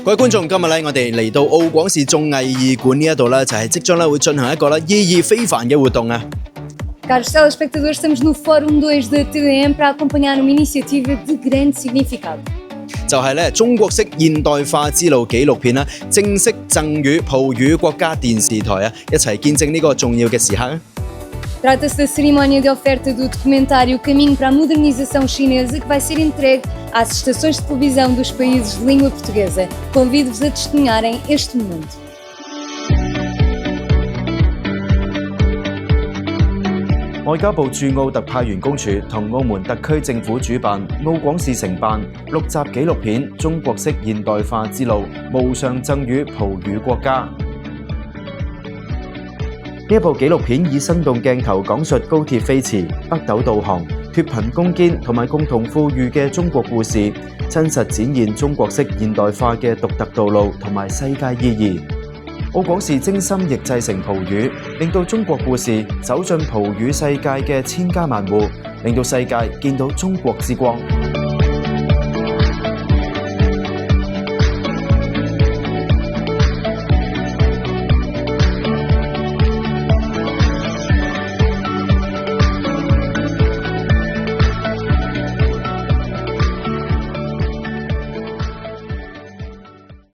各位觀眾，今日咧我哋嚟到澳廣視綜藝二館呢一度咧，就係即將咧會進行一個咧意義非凡嘅活動啊！ Caros telespectadores, estamos no Fórum 2 da TDM para acompanhar uma iniciativa de grande significado. 就係咧中國式現代化之路紀錄片啦，正式贈予葡語國家電視台啊，一齊見證呢個重要嘅時刻啊！ Trata-se da cerimónia de oferta do documentário Caminho para a Modernização Chinesa, que vai ser entregue às estações de televisão dos países de língua portuguesa. Convido-vos a testemunharem este momento. 外交部駐澳特派員公署同澳門特區政府主辦，澳廣視承辦6集紀錄片《中國式現代化之路》，無償贈予葡語國家。呢一部紀錄片以生動鏡頭講述高鐵飛馳、北斗導航、脫貧攻堅同埋共同富裕嘅中國故事，真實展現中國式現代化嘅獨特道路同埋世界意義。澳廣視精心譯製成葡語，令到中國故事走進葡語世界嘅千家萬戶，令到世界見到中國之光。